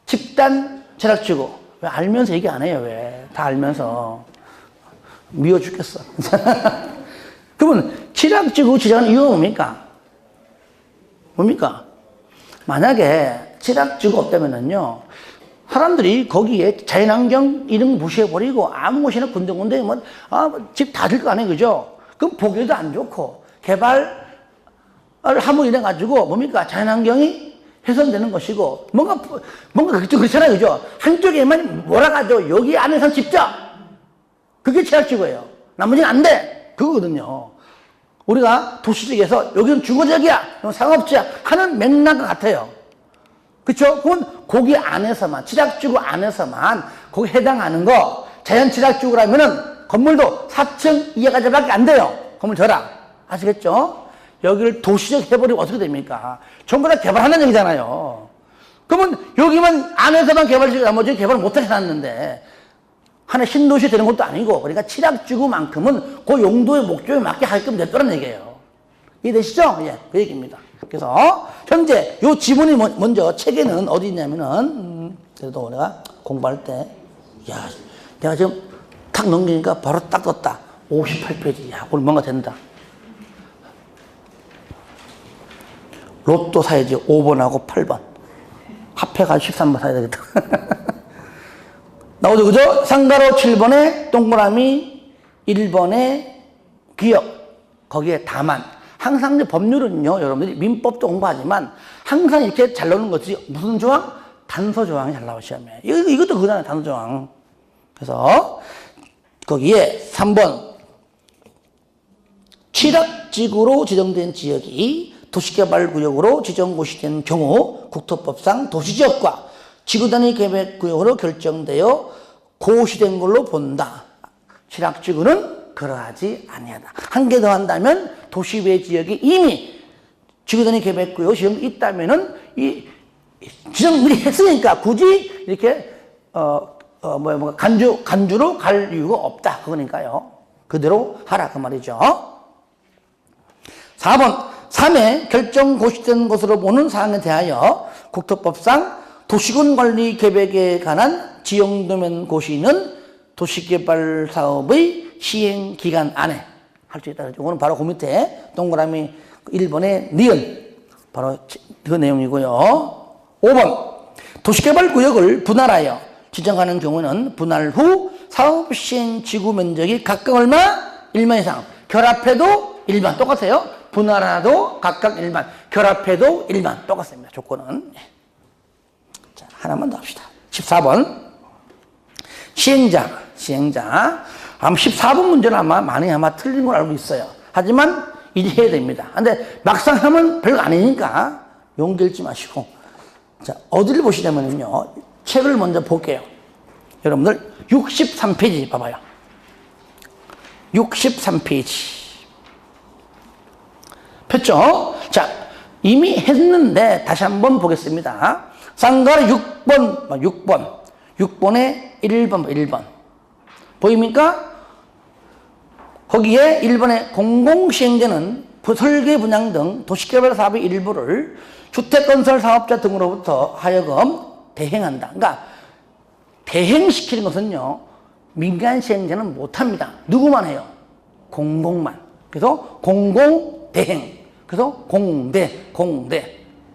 집단 취락지구. 왜 알면서 얘기 안 해요? 왜? 다 알면서. 미워 죽겠어. 그러면 취락지구 지정하는 이유가 뭡니까? 만약에 취락지구 없다면은요, 사람들이 거기에 자연환경 이런 거 무시해버리고 아무 곳이나 군데군데 집 다 질 거 아니에요, 그죠? 그럼 보기에도 안 좋고 개발을 함으로 인해가지고 뭡니까? 자연환경이 훼손되는 것이고 뭔가 그렇잖아요, 그죠? 한쪽에만 몰아가지고 여기 안에서 집자, 그게 취락지구예요. 나머지는 안 돼, 그거거든요. 우리가 도시적에서 여기는 주거지역이야, 상업지야 하는 맥락과 같아요. 그쵸? 그건 거기 안에서만, 취락지구 안에서만 거기 해당하는 거, 자연 취락지구라면은 건물도 4층 이하까지밖에 안 돼요. 건물 절하. 아시겠죠? 여기를 도시적 해버리면 어떻게 됩니까? 전부 다 개발하는 얘기잖아요. 그러면 여기만 안에서만 개발지구, 나머지 개발 못하게 해놨는데 하나 신도시 되는 것도 아니고, 그러니까 취락지구만큼은 그 용도의 목적에 맞게 하게끔 냈더란 얘기예요. 이해되시죠? 예, 그 얘기입니다. 그래서 현재 요 지문이 먼저 책에는 어디 있냐면은, 그래도 내가 공부할 때, 야, 내가 지금 탁 넘기니까 바로 딱 떴다. 58페이지. 야, 오늘 뭔가 된다. 로또 사야지. 5번하고 8번. 합해가지고 13번 사야 되겠다. 나오죠, 그죠? 상가로 7번에 동그라미 1번에 기역. 거기에 다만. 항상 법률은요, 여러분들이 민법도 공부하지만 항상 이렇게 잘 나오는 거지. 무슨 조항? 단서 조항이 잘 나와, 시험에. 이것도 그거잖아요, 단서 조항. 그래서, 거기에 3번. 취락지구로 지정된 지역이 도시개발구역으로 지정곳이 된 경우 국토법상 도시지역과 지구단위 계획구역으로 결정되어 고시된 걸로 본다. 취락지구는 그러하지 아니하다. 한 개 더 한다면 도시 외 지역이 이미 지구단위 계획구역 지정이 있다면은 이 지정 미리 했으니까 굳이 이렇게 간주로 갈 이유가 없다. 그거니까요. 그대로 하라 그 말이죠. 4번 3회 결정 고시된 것으로 보는 사항에 대하여 국토법상 도시군 관리 계획에 관한 지형도면 고시는 도시개발 사업의 시행 기간 안에 할 수 있다. 이거는 바로 그 밑에 동그라미 1번의 니은 바로 그 내용이고요. 5번 도시개발 구역을 분할하여 지정하는 경우는 분할 후 사업 시행 지구 면적이 각각 얼마? 1만 이상. 결합해도 1만 똑같아요. 분할하도 각각 1만, 결합해도 1만 똑같습니다. 조건은. 자, 하나만 더 합시다. 14번 시행자. 아마 14번 문제는 많이 틀린 걸 알고 있어요. 하지만 이제 해야 됩니다. 근데 막상 하면 별거 아니니까 용기 잃지 마시고. 자, 어디를 보시냐면요. 책을 먼저 볼게요. 여러분들 63페이지 봐봐요. 63페이지. 폈죠? 자, 이미 했는데 다시 한번 보겠습니다. 쌍가루 6번에 1번. 보입니까? 거기에 1번에 공공시행자는 설계 분양 등 도시개발 사업의 일부를 주택건설 사업자 등으로부터 하여금 대행한다. 그러니까 대행시키는 것은요, 민간 시행자는 못합니다. 누구만 해요? 공공만. 그래서 공공대행. 그래서 공대.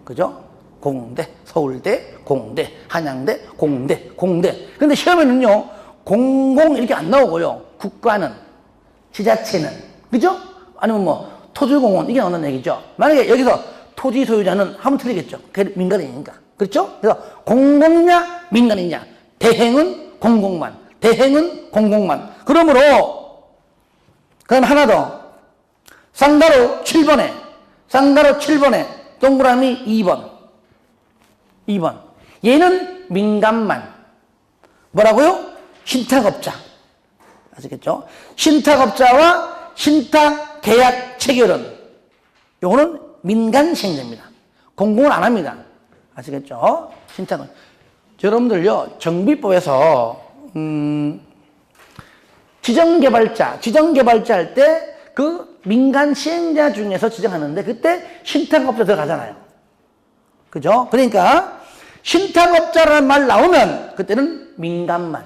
그죠? 공대, 서울대, 공대, 한양대, 공대. 근데 시험에는요, 공공 이렇게 안 나오고요. 국가는, 지자체는, 그죠? 아니면 토지공원 이게 나온다는 얘기죠. 만약에 여기서 토지 소유자는 하면 틀리겠죠. 그게 민간이니까. 그렇죠? 그래서 공공이냐, 민간이냐. 대행은 공공만. 그러므로, 그럼 하나 더. 쌍가루 7번에 동그라미 2번. 얘는 민간만. 뭐라고요? 신탁업자. 아시겠죠? 신탁업자와 신탁계약 체결은 요거는 민간 시행자입니다. 공공은 안 합니다. 아시겠죠? 신탁은. 여러분들요, 정비법에서 지정개발자 할 때 그 민간 시행자 중에서 지정하는데 그때 신탁업자 들어가잖아요. 그죠? 그러니까 신탁업자라는 말 나오면 그때는 민간만.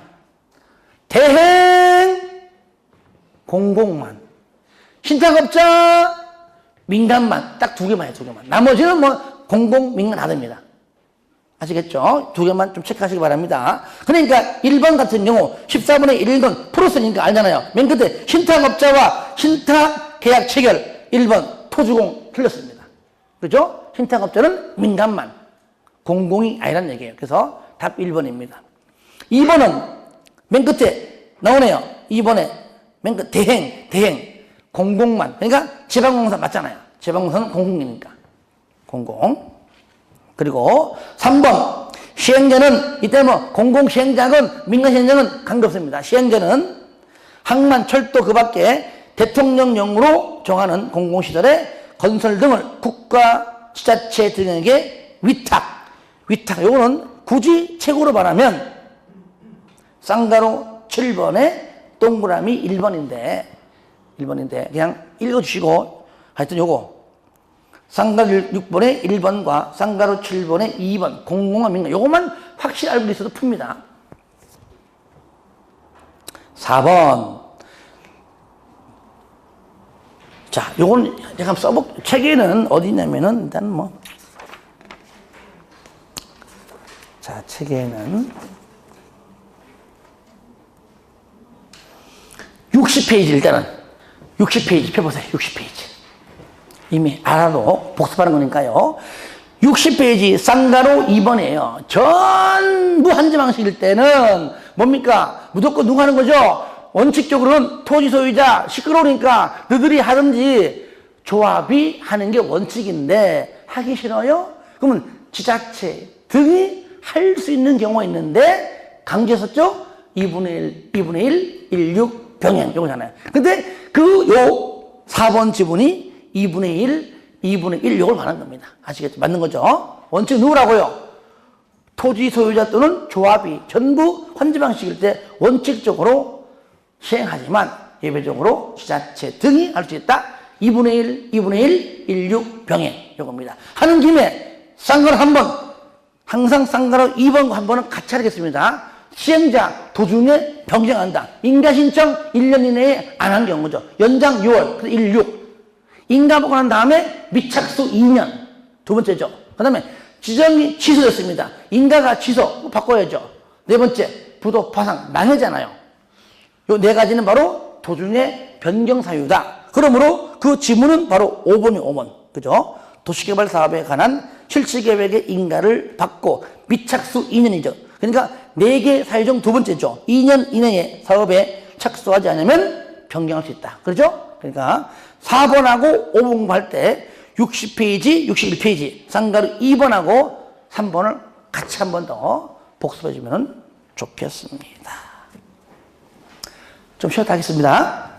대행 공공만. 신탁업자 민간만. 딱 2개만 해요. 2개만. 나머지는 공공 민간 다 됩니다. 아시겠죠? 2개만 좀 체크하시기 바랍니다. 그러니까 1번 같은 경우 14번에 1번 플러스니까 알잖아요. 맨 끝에 신탁업자와 신탁계약 체결 1번 토주공 틀렸습니다. 그죠? 신탁업자는 민간만. 공공이 아니란 얘기예요. 그래서 답 1번입니다. 2번은 맨 끝에 나오네요. 2번에 맨 끝 대행 공공만. 그러니까 지방공사 맞잖아요. 지방공사는 공공이니까. 공공. 그리고 3번 시행자는 이때 공공시행자건 민간시행자는 관계없습니다. 시행자는 항만, 철도 그 밖에 대통령령으로 정하는 공공시설의 건설 등을 국가, 지자체 등에게 위탁. 요거는 굳이 책으로 말하면 쌍가루 7번에 동그라미 1번인데 그냥 읽어주시고 하여튼 요거 쌍가루 6번에 1번과 쌍가루 7번에 2번 공공과 민간 요것만 확실히 알고 있어도 풉니다. 4번 자 요건 제가 한번 책에는 어디 있냐면은 일단 자 책에는 60페이지 일단은 60페이지 펴보세요. 60페이지 이미 알아도 복습하는 거니까요. 60페이지 쌍가로 2번이에요. 전부 한지 방식일 때는 뭡니까? 무조건 누가 하는 거죠? 원칙적으로는 토지 소유자 시끄러우니까 너희들이 하든지 조합이 하는 게 원칙인데 하기 싫어요? 그러면 지자체 등이 할 수 있는 경우가 있는데 강조했었죠? 2분의 1, 2분의 1, 16 병행 요거잖아요. 근데 요 4번 지분이 2분의 1, 2분의 1 요걸 말하는 겁니다. 아시겠죠? 맞는 거죠? 원칙 누구라고요? 토지 소유자 또는 조합이 전부 환지 방식일 때 원칙적으로 시행하지만 예외적으로 지자체 등이 할 수 있다. 2분의 1, 2분의 1, 16 병행 요겁니다. 하는 김에 쌍가로 한 번, 항상 쌍가로 2번과 한 번은 같이 하겠습니다. 시행자 도중에 변경한다. 인가 신청 1년 이내에 안 한 경우죠. 연장 6월, 그래서 16. 인가 보고 난 다음에 미착수 2년. 두 번째죠. 그 다음에 지정이 취소됐습니다. 인가가 취소, 바꿔야죠. 네 번째, 부도 파상, 망해잖아요. 요 네 가지는 바로 도중에 변경 사유다. 그러므로 그 지문은 바로 5번이 5번. 그죠? 도시개발 사업에 관한 실시계획의 인가를 받고 미착수 2년이죠. 그러니까 4개 사유 중 두 번째죠. 2년 이내에 사업에 착수하지 않으면 변경할 수 있다. 그렇죠? 그러니까 4번하고 5번 공부할 때 60페이지, 61페이지 쌍가루 2번하고 3번을 같이 한 번 더 복습해 주면 좋겠습니다. 좀 쉬었다 하겠습니다.